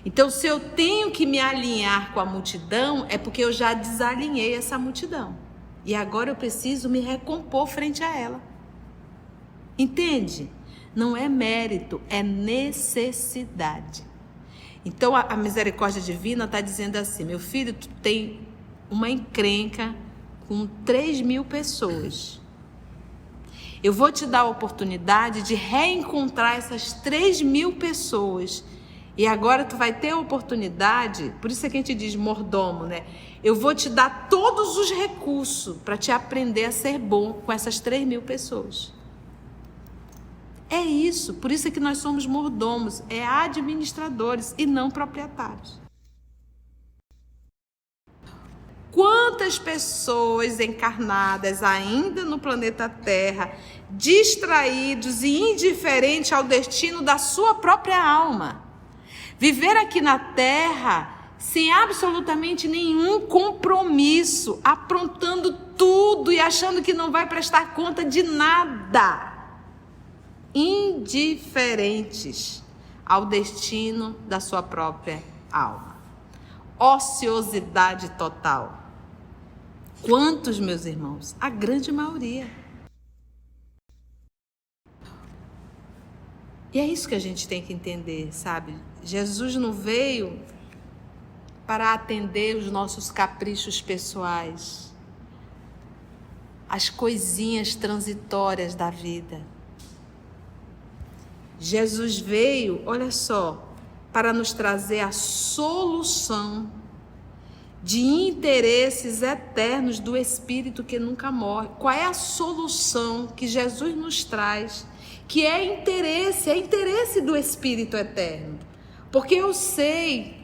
Então, se eu tenho que me alinhar com a multidão, é porque eu já desalinhei essa multidão. E agora eu preciso me recompor frente a ela. Entende? Não é mérito, é necessidade. Então a misericórdia divina está dizendo assim, meu filho, tu tem uma encrenca com 3.000 pessoas. Eu vou te dar a oportunidade de reencontrar essas 3.000 pessoas. E agora tu vai ter a oportunidade, por isso é que a gente diz mordomo, né? Eu vou te dar todos os recursos para te aprender a ser bom com essas 3.000 pessoas. É isso, por isso é que nós somos mordomos, é administradores e não proprietários. Quantas pessoas encarnadas ainda no planeta Terra, distraídos e indiferentes ao destino da sua própria alma, Viver aqui na terra sem absolutamente nenhum compromisso, aprontando tudo e achando que não vai prestar conta de nada. Indiferentes ao destino da sua própria alma. Ociosidade total. Quantos, meus irmãos? A grande maioria. E é isso que a gente tem que entender, sabe? Jesus não veio para atender os nossos caprichos pessoais, as coisinhas transitórias da vida. Jesus veio, olha só, para nos trazer a solução de interesses eternos do Espírito que nunca morre. Qual é a solução que Jesus nos traz? Que é interesse do Espírito eterno. Porque eu sei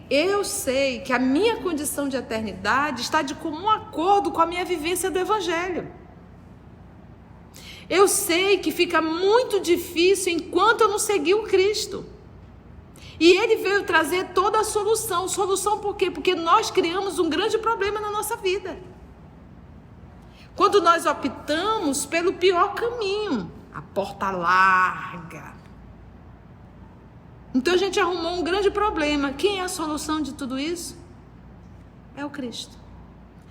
que a minha condição de eternidade está de comum acordo com a minha vivência do Evangelho. Eu sei que fica muito difícil enquanto eu não seguir o Cristo. E Ele veio trazer toda a solução. Solução por quê? Porque nós criamos um grande problema na nossa vida. Quando nós optamos pelo pior caminho, a porta larga. Então a gente arrumou um grande problema. Quem é a solução de tudo isso? É o Cristo.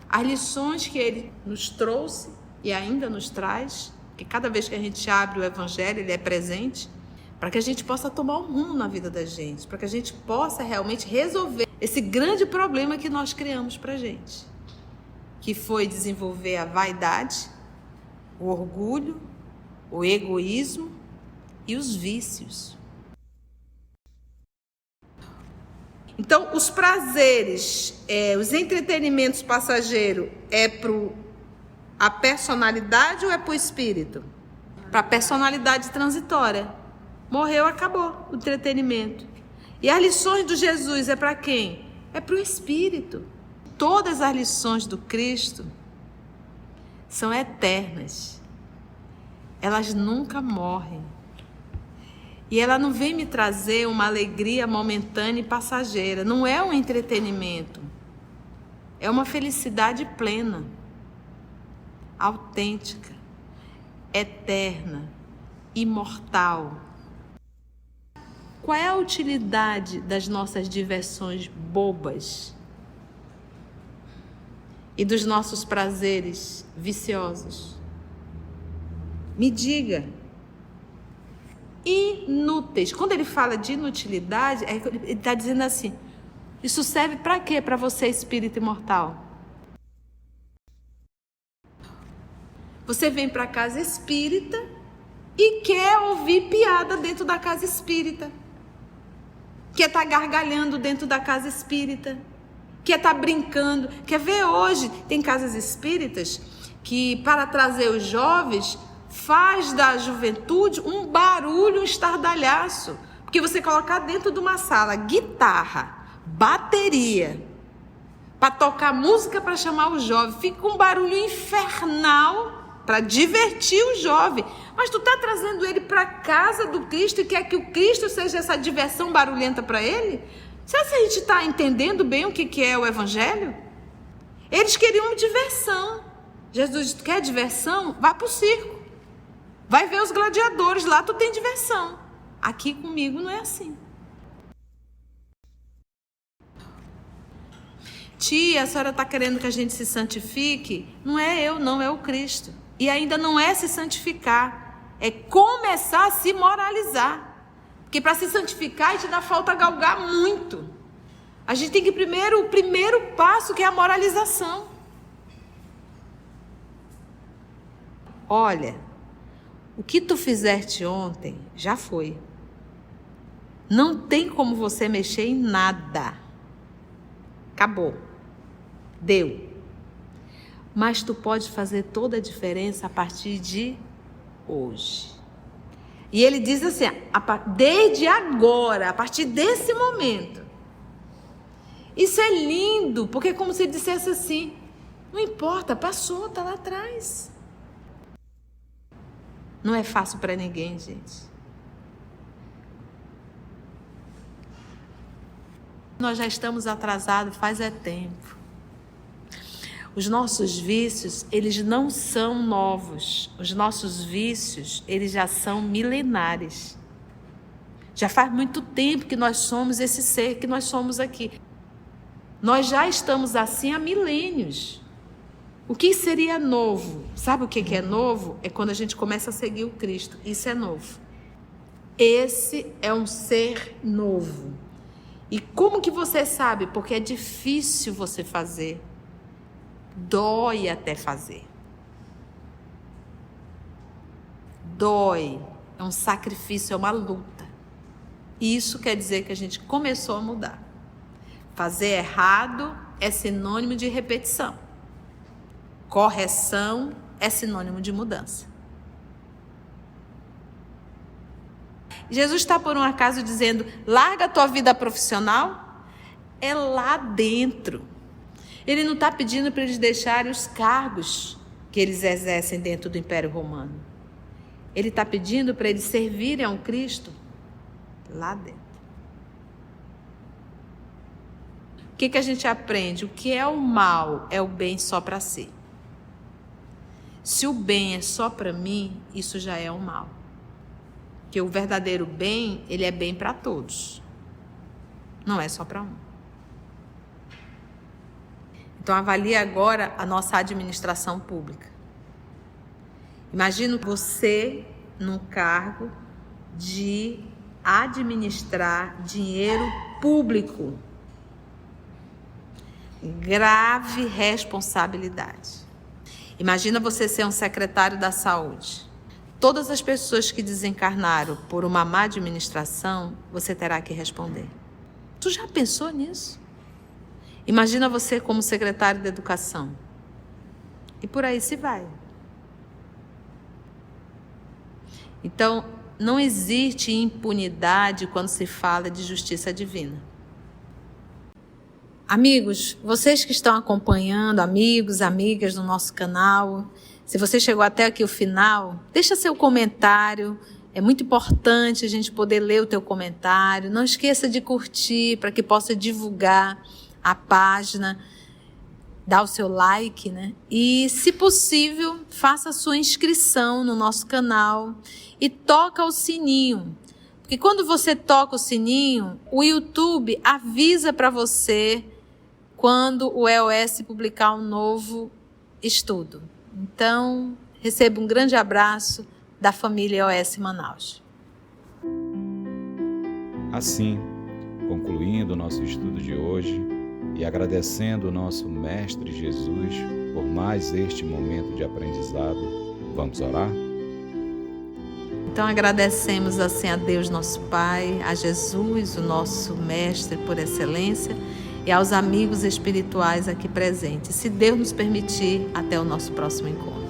As lições que Ele nos trouxe e ainda nos traz, que cada vez que a gente abre o Evangelho, Ele é presente, para que a gente possa tomar um rumo na vida da gente, para que a gente possa realmente resolver esse grande problema que nós criamos para a gente, que foi desenvolver a vaidade, o orgulho, o egoísmo e os vícios. Então, os prazeres, os entretenimentos passageiros, é para a personalidade ou é para o espírito? Para a personalidade transitória. Morreu, acabou o entretenimento. E as lições do Jesus é para quem? É para o espírito. Todas as lições do Cristo são eternas. Elas nunca morrem. E ela não vem me trazer uma alegria momentânea e passageira. Não é um entretenimento. É uma felicidade plena, autêntica, eterna, imortal. Qual é a utilidade das nossas diversões bobas e dos nossos prazeres viciosos? Me diga. Inúteis. Quando ele fala de inutilidade, ele está dizendo assim: isso serve para quê? Para você, espírito imortal. Você vem para a casa espírita e quer ouvir piada dentro da casa espírita. Quer estar gargalhando dentro da casa espírita. Quer estar brincando. Quer ver hoje? Tem casas espíritas que, para trazer os jovens, faz da juventude um barulho, um estardalhaço. Porque você colocar dentro de uma sala guitarra, bateria, para tocar música para chamar o jovem, fica um barulho infernal para divertir o jovem. Mas tu está trazendo ele para a casa do Cristo e quer que o Cristo seja essa diversão barulhenta para ele? Será que a gente está entendendo bem o que é o Evangelho? Eles queriam diversão. Jesus, tu quer diversão? Vai para o circo. Vai ver os gladiadores, lá tu tem diversão. Aqui comigo não é assim. Tia, a senhora está querendo que a gente se santifique? Não é eu, não, é o Cristo. E ainda não é se santificar, é começar a se moralizar. Porque para se santificar, a gente ainda falta galgar muito. A gente tem que o primeiro passo, que é a moralização. Olha, o que tu fizeste ontem já foi. Não tem como você mexer em nada. Acabou. Deu. Mas tu pode fazer toda a diferença a partir de hoje. E ele diz assim, desde agora, a partir desse momento. Isso é lindo, porque é como se ele dissesse assim, não importa, passou, está lá atrás. Não é fácil para ninguém, gente. Nós já estamos atrasados faz tempo. Os nossos vícios, eles não são novos. Os nossos vícios, eles já são milenares. Já faz muito tempo que nós somos esse ser que nós somos aqui. Nós já estamos assim há milênios. O que seria novo? Sabe o que é novo? É quando a gente começa a seguir o Cristo. Isso é novo. Esse é um ser novo. E como que você sabe? Porque é difícil você fazer. Dói até fazer. Dói. É um sacrifício, é uma luta. E isso quer dizer que a gente começou a mudar. Fazer errado é sinônimo de repetição. Correção é sinônimo de mudança. Jesus está por um acaso dizendo, larga a tua vida profissional? É lá dentro. Ele não está pedindo para eles deixarem os cargos que eles exercem dentro do Império Romano. Ele está pedindo para eles servirem a um Cristo lá dentro. O que a gente aprende? O que é o mal é o bem só para si. Se o bem é só para mim, isso já é o mal. Porque o verdadeiro bem, ele é bem para todos. Não é só para um. Então, avalie agora a nossa administração pública. Imagina você num cargo de administrar dinheiro público. Grave responsabilidade. Imagina você ser um secretário da saúde. Todas as pessoas que desencarnaram por uma má administração, você terá que responder. Tu já pensou nisso? Imagina você como secretário da educação. E por aí se vai. Então, não existe impunidade quando se fala de justiça divina. Amigos, vocês que estão acompanhando, amigos, amigas do nosso canal, se você chegou até aqui o final, deixa seu comentário. É muito importante a gente poder ler o teu comentário. Não esqueça de curtir para que possa divulgar a página, dá o seu like, né? E, se possível, faça a sua inscrição no nosso canal e toca o sininho. Porque quando você toca o sininho, o YouTube avisa para você quando o EOS publicar um novo estudo. Então, receba um grande abraço da família EOS Manaus. Assim, concluindo o nosso estudo de hoje, e agradecendo o nosso Mestre Jesus por mais este momento de aprendizado, vamos orar? Então agradecemos assim a Deus nosso Pai, a Jesus, o nosso Mestre por excelência, e aos amigos espirituais aqui presentes. Se Deus nos permitir, até o nosso próximo encontro.